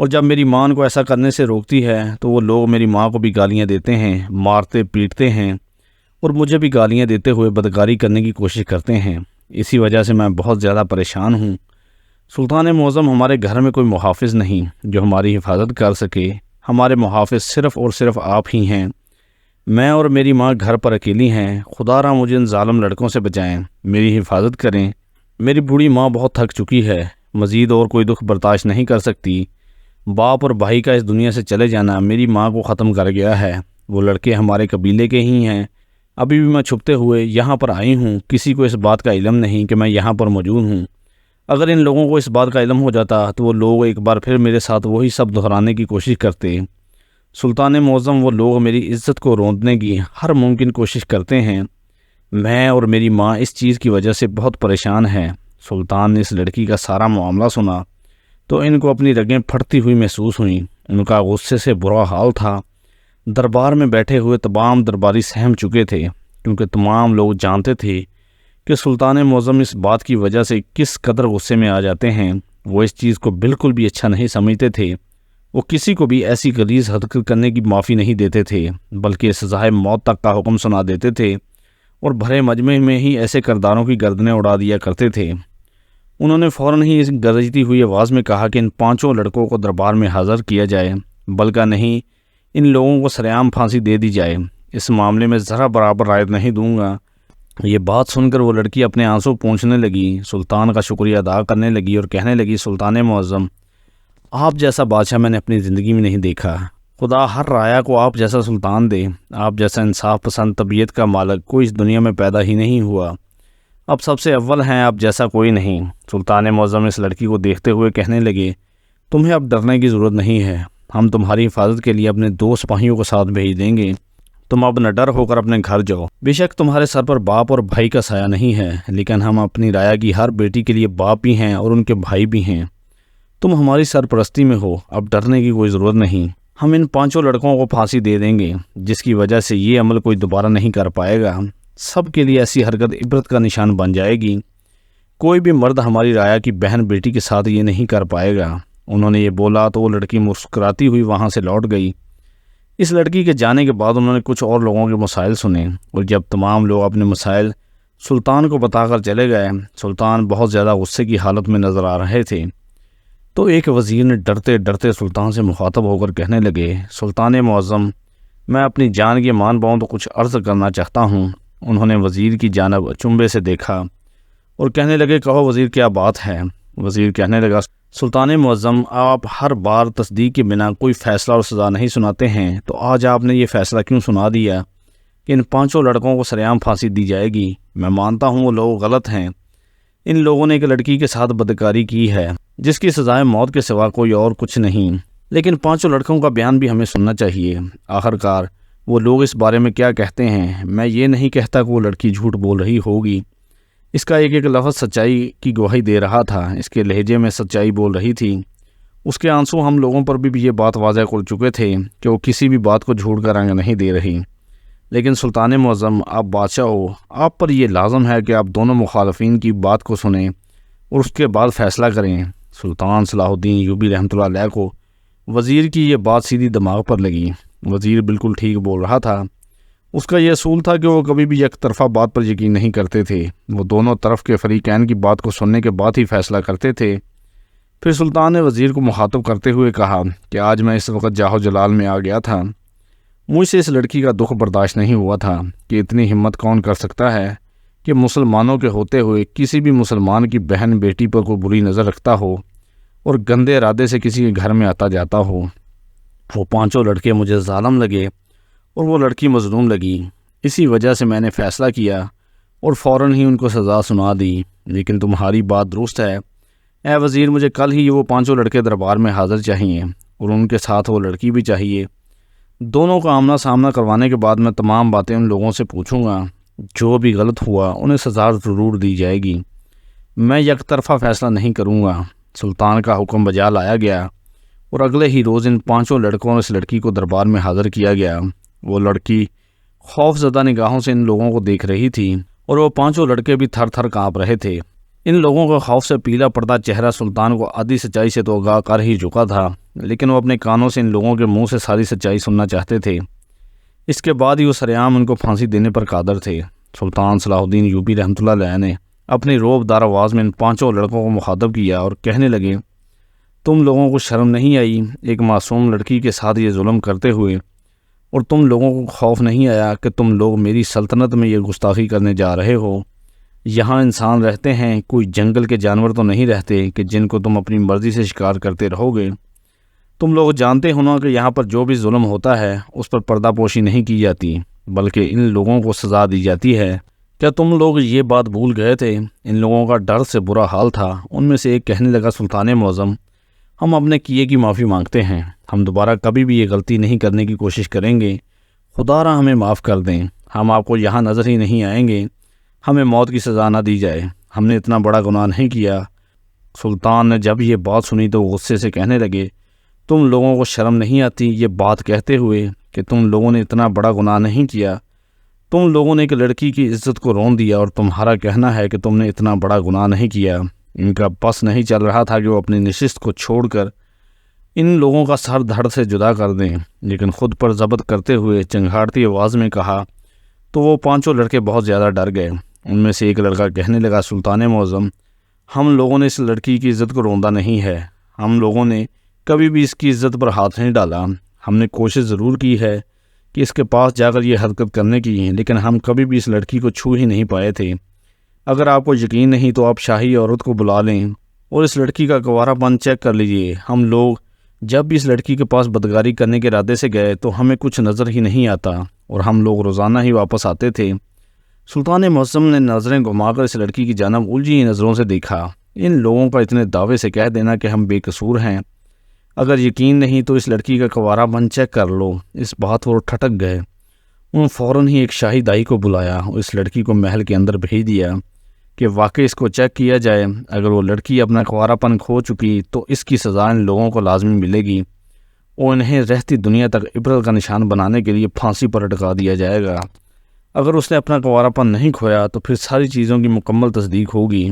اور جب میری ماں ان کو ایسا کرنے سے روکتی ہے تو وہ لوگ میری ماں کو بھی گالیاں دیتے ہیں، مارتے پیٹتے ہیں اور مجھے بھی گالیاں دیتے ہوئے بدکاری کرنے کی کوشش کرتے ہیں۔ اسی وجہ سے میں بہت زیادہ پریشان ہوں۔ سلطان معظم، ہمارے گھر میں کوئی محافظ نہیں جو ہماری حفاظت کر سکے۔ ہمارے محافظ صرف اور صرف آپ ہی ہیں۔ میں اور میری ماں گھر پر اکیلی ہیں۔ خدا را مجھے ان ظالم لڑکوں سے بچائیں، میری حفاظت کریں۔ میری بوڑھی ماں بہت تھک چکی ہے، مزید اور کوئی دکھ برداشت نہیں کر سکتی۔ باپ اور بھائی کا اس دنیا سے چلے جانا میری ماں کو ختم کر گیا ہے۔ وہ لڑکے ہمارے قبیلے کے ہی ہیں۔ ابھی بھی میں چھپتے ہوئے یہاں پر آئی ہوں، کسی کو اس بات کا علم نہیں کہ میں یہاں پر موجود ہوں۔ اگر ان لوگوں کو اس بات کا علم ہو جاتا تو وہ لوگ ایک بار پھر میرے ساتھ وہی سب دہرانے کی کوشش کرتے۔ سلطان معظم، وہ لوگ میری عزت کو روندنے کی ہر ممکن کوشش کرتے ہیں۔ میں اور میری ماں اس چیز کی وجہ سے بہت پریشان ہیں۔ سلطان نے اس لڑکی کا سارا معاملہ سنا تو ان کو اپنی رگیں پھٹتی ہوئی محسوس ہوئیں۔ ان کا غصے سے برا حال تھا۔ دربار میں بیٹھے ہوئے تمام درباری سہم چکے تھے، کیونکہ تمام لوگ جانتے تھے کہ سلطان معظم اس بات کی وجہ سے کس قدر غصے میں آ جاتے ہیں۔ وہ اس چیز کو بالکل بھی اچھا نہیں سمجھتے تھے۔ وہ کسی کو بھی ایسی غلیظ حرکت کرنے کی معافی نہیں دیتے تھے، بلکہ سزائے موت تک کا حکم سنا دیتے تھے اور بھرے مجمع میں ہی ایسے کرداروں کی گردنیں اڑا دیا کرتے تھے۔ انہوں نے فوراً ہی اس گرجتی ہوئی آواز میں کہا کہ ان 5 لڑکوں کو دربار میں حاضر کیا جائے، بلکہ نہیں، ان لوگوں کو سرعام پھانسی دے دی جائے۔ اس معاملے میں ذرا برابر رعایت نہیں دوں گا۔ یہ بات سن کر وہ لڑکی اپنے آنسو پونچھنے لگی، سلطان کا شکریہ ادا کرنے لگی اور کہنے لگی، سلطان معظم، آپ جیسا بادشاہ میں نے اپنی زندگی میں نہیں دیکھا۔ خدا ہر رعایا کو آپ جیسا سلطان دے۔ آپ جیسا انصاف پسند طبیعت کا مالک کوئی اس دنیا میں پیدا ہی نہیں ہوا۔ اب سب سے اول ہیں، آپ جیسا کوئی نہیں۔ سلطان معظم اس لڑکی کو دیکھتے ہوئے کہنے لگے، تمہیں اب ڈرنے کی ضرورت نہیں ہے۔ ہم تمہاری حفاظت کے لیے اپنے 2 سپاہیوں کو ساتھ بھیج دیں گے۔ تم اب نہ ڈر ہو کر اپنے گھر جاؤ۔ بے شک تمہارے سر پر باپ اور بھائی کا سایہ نہیں ہے، لیکن ہم اپنی رایا کی ہر بیٹی کے لیے باپ بھی ہیں اور ان کے بھائی بھی ہیں۔ تم ہماری سرپرستی میں ہو، اب ڈرنے کی کوئی ضرورت نہیں۔ ہم ان 5 لڑکوں کو پھانسی دے دیں گے، جس کی وجہ سے یہ عمل کوئی دوبارہ نہیں کر پائے گا۔ سب کے لیے ایسی حرکت عبرت کا نشان بن جائے گی۔ کوئی بھی مرد ہماری رایا کی بہن بیٹی کے ساتھ یہ نہیں کر پائے گا۔ انہوں نے یہ بولا تو وہ لڑکی مسکراتی ہوئی وہاں سے لوٹ گئی۔ اس لڑکی کے جانے کے بعد انہوں نے کچھ اور لوگوں کے مسائل سنے، اور جب تمام لوگ اپنے مسائل سلطان کو بتا کر چلے گئے، سلطان بہت زیادہ غصے کی حالت میں نظر آ رہے تھے۔ تو ایک وزیر نے ڈرتے ڈرتے سلطان سے مخاطب ہو کر کہنے لگے، سلطان معظم، میں اپنی جان کی مان پاؤں تو کچھ عرض کرنا چاہتا ہوں۔ انہوں نے وزیر کی جانب چنبے سے دیکھا اور کہنے لگے، کہو وزیر، کیا بات ہے؟ وزیر کہنے لگا، سلطان معظم، آپ ہر بار تصدیق کے بنا کوئی فیصلہ اور سزا نہیں سناتے ہیں، تو آج آپ نے یہ فیصلہ کیوں سنا دیا کہ ان 5 لڑکوں کو سرعام پھانسی دی جائے گی؟ میں مانتا ہوں وہ لوگ غلط ہیں۔ ان لوگوں نے ایک لڑکی کے ساتھ بدکاری کی ہے، جس کی سزائے موت کے سوا کوئی اور کچھ نہیں، لیکن 5 لڑکوں کا بیان بھی ہمیں سننا چاہیے۔ آخرکار وہ لوگ اس بارے میں کیا کہتے ہیں؟ میں یہ نہیں کہتا کہ وہ لڑکی جھوٹ بول رہی ہوگی، اس کا ایک ایک لفظ سچائی کی گواہی دے رہا تھا، اس کے لہجے میں سچائی بول رہی تھی۔ اس کے آنسو ہم لوگوں پر بھی یہ بات واضح کر چکے تھے کہ وہ کسی بھی بات کو جھوٹ کا رنگ نہیں دے رہی۔ لیکن سلطان معظم، آپ بادشاہ ہو، آپ پر یہ لازم ہے کہ آپ دونوں مخالفین کی بات کو سنیں اور اس کے بعد فیصلہ کریں۔ سلطان صلاح الدین ایوبی رحمۃ اللہ علیہ کو وزیر کی یہ بات سیدھی دماغ پر لگی۔ وزیر بالکل ٹھیک بول رہا تھا۔ اس کا یہ اصول تھا کہ وہ کبھی بھی یک طرفہ بات پر یقین نہیں کرتے تھے، وہ دونوں طرف کے فریقین کی بات کو سننے کے بعد ہی فیصلہ کرتے تھے۔ پھر سلطان نے وزیر کو مخاطب کرتے ہوئے کہا کہ آج میں اس وقت جاہ و جلال میں آ گیا تھا۔ مجھ سے اس لڑکی کا دکھ برداشت نہیں ہوا تھا کہ اتنی ہمت کون کر سکتا ہے کہ مسلمانوں کے ہوتے ہوئے کسی بھی مسلمان کی بہن بیٹی پر کوئی بری نظر رکھتا ہو اور گندے ارادے سے کسی کے گھر میں آتا جاتا ہو۔ وہ 5 لڑکے مجھے ظالم لگے اور وہ لڑکی مظلوم لگی۔ اسی وجہ سے میں نے فیصلہ کیا اور فوراً ہی ان کو سزا سنا دی۔ لیکن تمہاری بات درست ہے اے وزیر، مجھے کل ہی وہ 5 لڑکے دربار میں حاضر چاہیے اور ان کے ساتھ وہ لڑکی بھی چاہیے۔ دونوں کا آمنا سامنا کروانے کے بعد میں تمام باتیں ان لوگوں سے پوچھوں گا۔ جو بھی غلط ہوا انہیں سزا ضرور دی جائے گی۔ میں یک طرفہ فیصلہ نہیں کروں گا۔ سلطان کا حکم بجا لایا گیا اور اگلے ہی روز ان 5 لڑکوں نے اس لڑکی کو دربار میں حاضر کیا گیا۔ وہ لڑکی خوف زدہ نگاہوں سے ان لوگوں کو دیکھ رہی تھی اور وہ 5 لڑکے بھی تھر تھر کانپ رہے تھے۔ ان لوگوں کا خوف سے پیلا پڑتا چہرہ سلطان کو آدھی سچائی سے تو آگاہ کر ہی چکا تھا، لیکن وہ اپنے کانوں سے ان لوگوں کے منہ سے ساری سچائی سننا چاہتے تھے۔ اس کے بعد ہی وہ سریعام ان کو پھانسی دینے پر قادر تھے۔ سلطان صلاح الدین ایوبی رحمۃ اللہ علیہ نے اپنی روب دار آواز میں ان پانچوں لڑکوں کو مخاطب کیا اور کہنے لگے، تم لوگوں کو شرم نہیں آئی ایک معصوم لڑکی کے ساتھ یہ ظلم کرتے ہوئے؟ اور تم لوگوں کو خوف نہیں آیا کہ تم لوگ میری سلطنت میں یہ گستاخی کرنے جا رہے ہو؟ یہاں انسان رہتے ہیں، کوئی جنگل کے جانور تو نہیں رہتے کہ جن کو تم اپنی مرضی سے شکار کرتے رہو گے۔ تم لوگ جانتے ہو نا کہ یہاں پر جو بھی ظلم ہوتا ہے اس پر پردہ پوشی نہیں کی جاتی، بلکہ ان لوگوں کو سزا دی جاتی ہے۔ کیا تم لوگ یہ بات بھول گئے تھے؟ ان لوگوں کا ڈر سے برا حال تھا۔ ان میں سے ایک کہنے لگا، سلطان معظم، ہم اپنے کیے کی معافی مانگتے ہیں، ہم دوبارہ کبھی بھی یہ غلطی نہیں کرنے کی کوشش کریں گے، خدا را ہمیں معاف کر دیں، ہم آپ کو یہاں نظر ہی نہیں آئیں گے، ہمیں موت کی سزا نہ دی جائے، ہم نے اتنا بڑا گناہ نہیں کیا۔ سلطان نے جب یہ بات سنی تو غصے سے کہنے لگے، تم لوگوں کو شرم نہیں آتی یہ بات کہتے ہوئے کہ تم لوگوں نے اتنا بڑا گناہ نہیں کیا؟ تم لوگوں نے ایک لڑکی کی عزت کو رون دیا اور تمہارا کہنا ہے کہ تم نے اتنا بڑا گناہ نہیں کیا۔ ان کا بس نہیں چل رہا تھا کہ وہ اپنی نشست کو چھوڑ کر ان لوگوں کا سر دھڑ سے جدا کر دیں، لیکن خود پر ضبط کرتے ہوئے چنگھاڑتی آواز میں کہا تو وہ پانچوں لڑکے بہت زیادہ ڈر گئے۔ ان میں سے ایک لڑکا کہنے لگا، سلطان معظم، ہم لوگوں نے اس لڑکی کی عزت کو روندا نہیں ہے، ہم لوگوں نے کبھی بھی اس کی عزت پر ہاتھ نہیں ڈالا، ہم نے کوشش ضرور کی ہے کہ اس کے پاس جا کر یہ حرکت کرنے کی، لیکن ہم کبھی بھی اس لڑکی کو چھو ہی نہیں پائے تھے۔ اگر آپ کو یقین نہیں تو آپ شاہی عورت کو بلا لیں اور اس لڑکی کا گوارا پن چیک کر لیجئے۔ ہم لوگ جب بھی اس لڑکی کے پاس بدکاری کرنے کے ارادے سے گئے تو ہمیں کچھ نظر ہی نہیں آتا اور ہم لوگ روزانہ ہی واپس آتے تھے۔ سلطان معظم نے نظریں گھما کر اس لڑکی کی جانب الجھی نظروں سے دیکھا۔ ان لوگوں کا اتنے دعوے سے کہہ دینا کہ ہم بے قصور ہیں، اگر یقین نہیں تو اس لڑکی کا گوارا پن چیک کر لو۔ اس بات پر ٹھٹک گئے۔ انہوں فوراً ہی ایک شاہی دائی کو بلایا اور اس لڑکی کو محل کے اندر بھیج دیا کہ واقعی اس کو چیک کیا جائے، اگر وہ لڑکی اپنا گوارا پن کھو چکی تو اس کی سزا ان لوگوں کو لازمی ملے گی اور انہیں رہتی دنیا تک عبرت کا نشان بنانے کے لیے پھانسی پر لٹکا دیا جائے گا۔ اگر اس نے اپنا گوارا پن نہیں کھویا تو پھر ساری چیزوں کی مکمل تصدیق ہوگی۔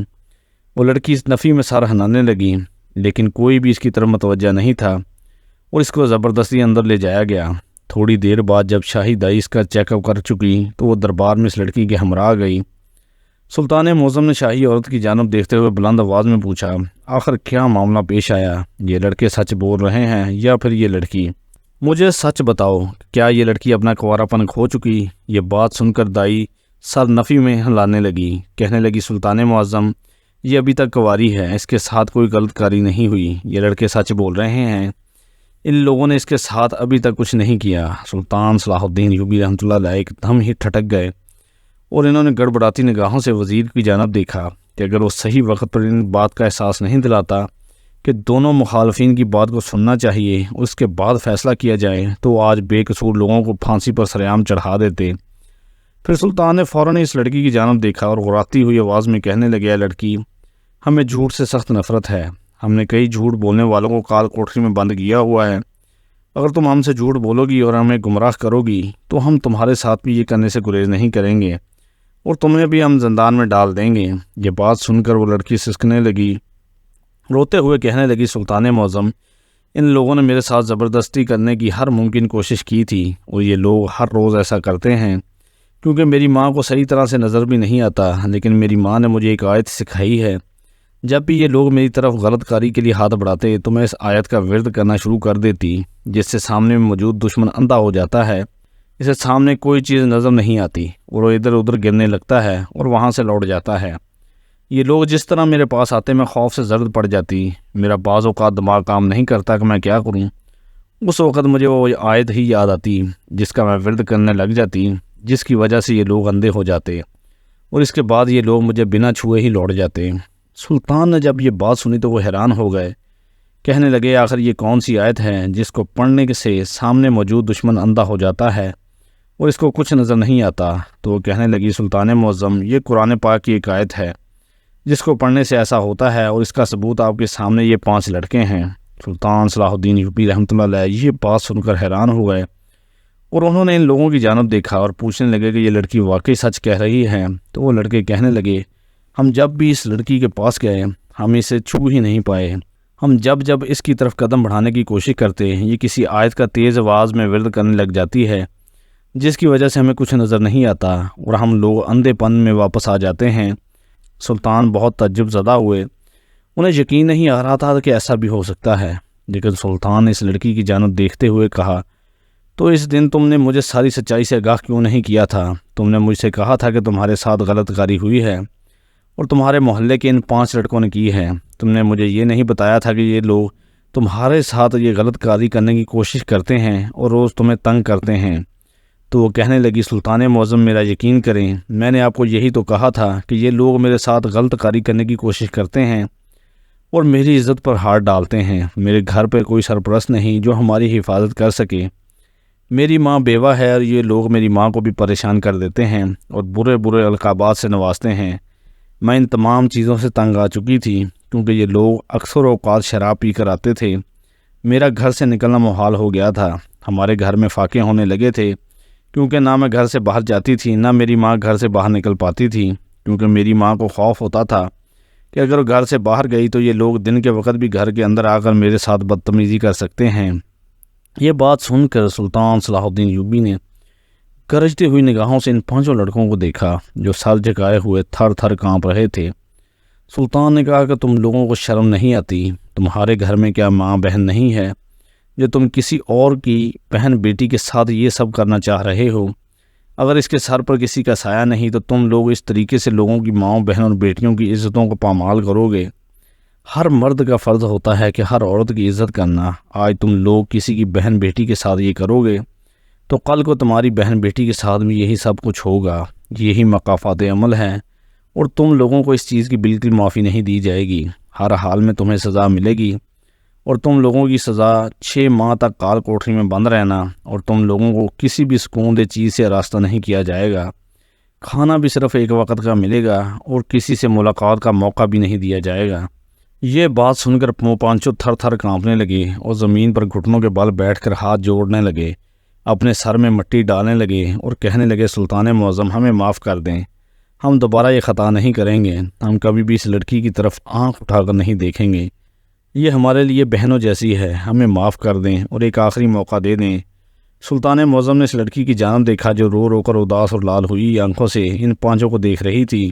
وہ لڑکی اس نفی میں سر ہنانے لگی، لیکن کوئی بھی اس کی طرف متوجہ نہیں تھا اور اس کو زبردستی اندر لے جایا گیا۔ تھوڑی دیر بعد جب شاہی دائی اس کا چیک اپ کر چکی تو وہ دربار میں اس لڑکی کے ہمراہ گئی۔ سلطان معظم نے شاہی عورت کی جانب دیکھتے ہوئے بلند آواز میں پوچھا، آخر کیا معاملہ پیش آیا؟ یہ لڑکے سچ بول رہے ہیں یا پھر یہ لڑکی؟ مجھے سچ بتاؤ، کیا یہ لڑکی اپنا گوارا پن کھو چکی؟ یہ بات سن کر دائی سر نفی میں ہلانے لگی، کہنے لگی، سلطان معظم، یہ ابھی تک کنواری ہے، اس کے ساتھ کوئی غلط کاری نہیں ہوئی، یہ لڑکے سچ بول رہے ہیں، ان لوگوں نے اس کے ساتھ ابھی تک کچھ نہیں کیا۔ سلطان صلاح الدین ایوبی رحمۃ اللہ علیہ ایک دم ہی ٹھٹک گئے اور انہوں نے گڑبڑاتی نگاہوں سے وزیر کی جانب دیکھا کہ اگر وہ صحیح وقت پر ان بات کا احساس نہیں دلاتا کہ دونوں مخالفین کی بات کو سننا چاہیے اور اس کے بعد فیصلہ کیا جائے تو وہ آج بے قصور لوگوں کو پھانسی پر سرعام چڑھا دیتے۔ پھر سلطان نے فوراً اس لڑکی کی جانب دیکھا اور غراتی ہوئی آواز میں کہنے لگا، لڑکی، ہمیں جھوٹ سے سخت نفرت ہے، ہم نے کئی جھوٹ بولنے والوں کو کال کوٹری میں بند کیا ہوا ہے، اگر تم ہم سے جھوٹ بولو گی اور ہمیں گمراہ کرو گی تو ہم تمہارے ساتھ بھی یہ کرنے سے گریز نہیں کریں گے اور تمہیں بھی ہم زندان میں ڈال دیں گے۔ یہ بات سن کر وہ لڑکی سسکنے لگی، روتے ہوئے کہنے لگی، سلطان معظم، ان لوگوں نے میرے ساتھ زبردستی کرنے کی ہر ممکن کوشش کی تھی اور یہ لوگ ہر روز ایسا کرتے ہیں، کیونکہ میری ماں کو صحیح طرح سے نظر بھی نہیں آتا، لیکن میری ماں نے مجھے ایک آیت سکھائی ہے، جب بھی یہ لوگ میری طرف غلط کاری کے لیے ہاتھ بڑھاتے تو میں اس آیت کا ورد کرنا شروع کر دیتی، جس سے سامنے میں موجود دشمن اندھا ہو جاتا ہے، اسے سامنے کوئی چیز نظر نہیں آتی اور وہ ادھر ادھر گرنے لگتا ہے اور وہاں سے لوٹ جاتا ہے۔ یہ لوگ جس طرح میرے پاس آتے میں خوف سے زرد پڑ جاتی، میرا بعض اوقات دماغ کام نہیں کرتا کہ میں کیا کروں، اس وقت مجھے وہ آیت ہی یاد آتی جس کا میں ورد کرنے لگ جاتی، جس کی وجہ سے یہ لوگ اندھے ہو جاتے اور اس کے بعد یہ لوگ مجھے بنا چھوئے ہی لوٹ جاتے۔ سلطان نے جب یہ بات سنی تو وہ حیران ہو گئے، کہنے لگے، آخر یہ کون سی آیت ہے جس کو پڑھنے سے سامنے موجود دشمن اندھا ہو جاتا ہے اور اس کو کچھ نظر نہیں آتا؟ تو وہ کہنے لگی، سلطان معظم، یہ قرآن پاک کی ایک آیت ہے جس کو پڑھنے سے ایسا ہوتا ہے اور اس کا ثبوت آپ کے سامنے یہ 5 لڑکے ہیں۔ سلطان صلاح الدین ایوبی رحمۃ اللہ علیہ یہ بات سن کر حیران ہو گئے اور انہوں نے ان لوگوں کی جانب دیکھا اور پوچھنے لگے کہ یہ لڑکی واقعی سچ کہہ رہی ہے؟ تو وہ لڑکے کہنے لگے، ہم جب بھی اس لڑکی کے پاس گئے ہم اسے چھو ہی نہیں پائے، ہم جب جب اس کی طرف قدم بڑھانے کی کوشش کرتے ہیں یہ کسی آیت کا تیز آواز میں ورد کرنے لگ جاتی ہے، جس کی وجہ سے ہمیں کچھ نظر نہیں آتا اور ہم لوگ اندھے پن میں واپس آ جاتے ہیں۔ سلطان بہت تعجب زدہ ہوئے، انہیں یقین نہیں آ رہا تھا کہ ایسا بھی ہو سکتا ہے، لیکن سلطان نے اس لڑکی کی جانب دیکھتے ہوئے کہا، تو اس دن تم نے مجھے ساری سچائی سے آگاہ کیوں نہیں کیا تھا؟ تم نے مجھ سے کہا تھا کہ تمہارے ساتھ غلط کاری ہوئی ہے اور تمہارے محلے کے ان 5 لڑکوں نے کی ہے۔ تم نے مجھے یہ نہیں بتایا تھا کہ یہ لوگ تمہارے ساتھ یہ غلط کاری کرنے کی کوشش کرتے ہیں اور روز تمہیں تنگ کرتے ہیں۔ تو وہ کہنے لگی، سلطان معظم میرا یقین کریں، میں نے آپ کو یہی تو کہا تھا کہ یہ لوگ میرے ساتھ غلط کاری کرنے کی کوشش کرتے ہیں اور میری عزت پر ہاتھ ڈالتے ہیں۔ میرے گھر پر کوئی سرپرست نہیں جو ہماری حفاظت کر سکے۔ میری ماں بیوہ ہے اور یہ لوگ میری ماں کو بھی پریشان کر دیتے ہیں اور برے برے القابات سے نوازتے ہیں۔ میں ان تمام چیزوں سے تنگ آ چکی تھی کیونکہ یہ لوگ اکثر اوقات شراب پی کر آتے تھے۔ میرا گھر سے نکلنا محال ہو گیا تھا۔ ہمارے گھر میں فاقے ہونے لگے تھے کیونکہ نہ میں گھر سے باہر جاتی تھی، نہ میری ماں گھر سے باہر نکل پاتی تھی، کیونکہ میری ماں کو خوف ہوتا تھا کہ اگر وہ گھر سے باہر گئی تو یہ لوگ دن کے وقت بھی گھر کے اندر آ کر میرے ساتھ بدتمیزی کر سکتے ہیں۔ یہ بات سن کر سلطان صلاح الدین ایوبی نے گرجتی ہوئی نگاہوں سے ان 5 لڑکوں کو دیکھا جو سر جھکائے ہوئے تھر تھر کانپ رہے تھے۔ سلطان نے کہا کہ تم لوگوں کو شرم نہیں آتی؟ تمہارے گھر میں کیا ماں بہن نہیں ہے جو تم کسی اور کی بہن بیٹی کے ساتھ یہ سب کرنا چاہ رہے ہو؟ اگر اس کے سر پر کسی کا سایہ نہیں تو تم لوگ اس طریقے سے لوگوں کی ماؤں بہن اور بیٹیوں کی عزتوں کو پامال کرو گے۔ ہر مرد کا فرض ہوتا ہے کہ ہر عورت کی عزت کرنا۔ آج تم لوگ کسی کی بہن بیٹی کے ساتھ یہ کرو گے تو کل کو تمہاری بہن بیٹی کے ساتھ بھی یہی سب کچھ ہوگا۔ یہی مقافات عمل ہیں اور تم لوگوں کو اس چیز کی بالکل معافی نہیں دی جائے گی۔ ہر حال میں تمہیں سزا ملے گی اور تم لوگوں کی سزا 6 ماہ تک کال کوٹری میں بند رہنا، اور تم لوگوں کو کسی بھی سکون دہ چیز سے راستہ نہیں کیا جائے گا۔ کھانا بھی صرف ایک وقت کا ملے گا اور کسی سے ملاقات کا موقع بھی نہیں دیا جائے گا۔ یہ بات سن کر پانچوں تھر تھر کانپنے لگے اور زمین پر گھٹنوں کے بل بیٹھ کر ہاتھ جوڑنے لگے، اپنے سر میں مٹی ڈالنے لگے اور کہنے لگے، سلطان معظم ہمیں معاف کر دیں، ہم دوبارہ یہ خطا نہیں کریں گے، ہم کبھی بھی اس لڑکی کی طرف آنکھ اٹھا کر نہیں دیکھیں گے، یہ ہمارے لیے بہنوں جیسی ہے، ہمیں معاف کر دیں اور ایک آخری موقع دے دیں۔ سلطان معظم نے اس لڑکی کی جانب دیکھا جو رو رو کر اداس اور لال ہوئی آنکھوں سے ان 5 کو دیکھ رہی تھی۔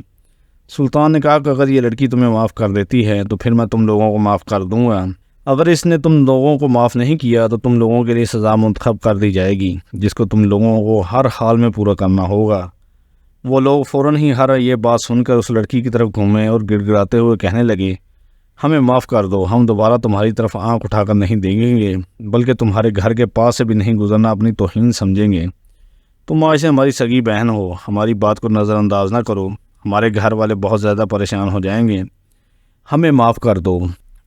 سلطان نے کہا کہ اگر یہ لڑکی تمہیں معاف کر دیتی ہے تو پھر میں تم لوگوں کو معاف کر دوں گا، اگر اس نے تم لوگوں کو معاف نہیں کیا تو تم لوگوں کے لیے سزا منتخب کر دی جائے گی جس کو تم لوگوں کو ہر حال میں پورا کرنا ہوگا۔ وہ لوگ فوراً ہی یہ بات سن کر اس لڑکی کی طرف گھومے اور گڑ گڑاتے ہوئے کہنے لگے، ہمیں معاف کر دو، ہم دوبارہ تمہاری طرف آنکھ اٹھا کر نہیں دیکھیں گے، بلکہ تمہارے گھر کے پاس سے بھی نہیں گزرنا اپنی توہین سمجھیں گے۔ تم آج سے ہماری سگی بہن ہو، ہماری بات کو نظر انداز نہ کرو، ہمارے گھر والے بہت زیادہ پریشان ہو جائیں گے، ہمیں معاف کر دو۔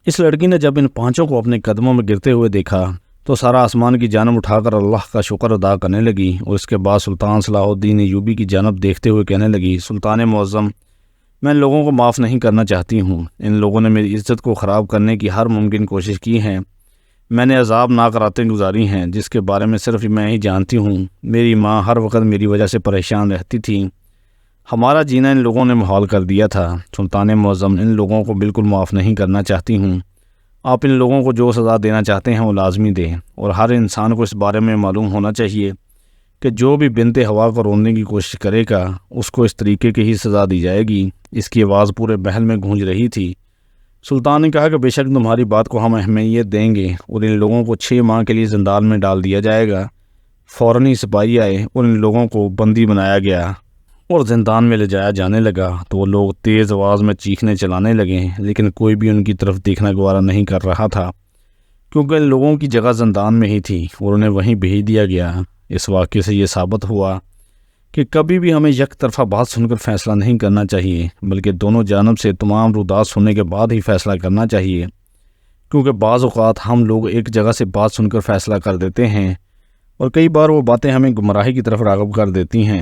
اس لڑکی نے جب ان 5 کو اپنے قدموں میں گرتے ہوئے دیکھا تو سارا آسمان کی جانب اٹھا کر اللہ کا شکر ادا کرنے لگی اور اس کے بعد سلطان صلاح الدین ایوبی کی جانب دیکھتے ہوئے کہنے لگی، سلطان معظم میں ان لوگوں کو معاف نہیں کرنا چاہتی ہوں، ان لوگوں نے میری عزت کو خراب کرنے کی ہر ممکن کوشش کی ہے، میں نے عذاب ناک راتیں گزاری ہیں جس کے بارے میں صرف میں ہی جانتی ہوں، میری ماں ہر وقت میری وجہ سے پریشان رہتی تھی، ہمارا جینا ان لوگوں نے محال کر دیا تھا۔ سلطان معظم ان لوگوں کو بالکل معاف نہیں کرنا چاہتی ہوں، آپ ان لوگوں کو جو سزا دینا چاہتے ہیں وہ لازمی دیں، اور ہر انسان کو اس بارے میں معلوم ہونا چاہیے کہ جو بھی بنت ہوا کو روکنے کی کوشش کرے گا اس کو اس طریقے کی ہی سزا دی جائے گی۔ اس کی آواز پورے محل میں گونج رہی تھی۔ سلطان نے کہا کہ بے شک تمہاری بات کو ہم اہمیت دیں گے اور ان لوگوں کو 6 ماہ کے لیے زندان میں ڈال دیا جائے گا۔ فوراً ہی سپاہی آئے اور ان لوگوں کو بندی بنایا گیا اور زندان میں لے جایا جانے لگا تو وہ لوگ تیز آواز میں چیخنے چلانے لگے، لیکن کوئی بھی ان کی طرف دیکھنا گوارا نہیں کر رہا تھا کیونکہ ان لوگوں کی جگہ زندان میں ہی تھی اور انہیں وہیں بھیج دیا گیا۔ اس واقعے سے یہ ثابت ہوا کہ کبھی بھی ہمیں یک طرفہ بات سن کر فیصلہ نہیں کرنا چاہیے، بلکہ دونوں جانب سے تمام رودات سننے کے بعد ہی فیصلہ کرنا چاہیے، کیونکہ بعض اوقات ہم لوگ ایک جگہ سے بات سن کر فیصلہ کر دیتے ہیں اور کئی بار وہ باتیں ہمیں گمراہی کی طرف راغب کر دیتی ہیں۔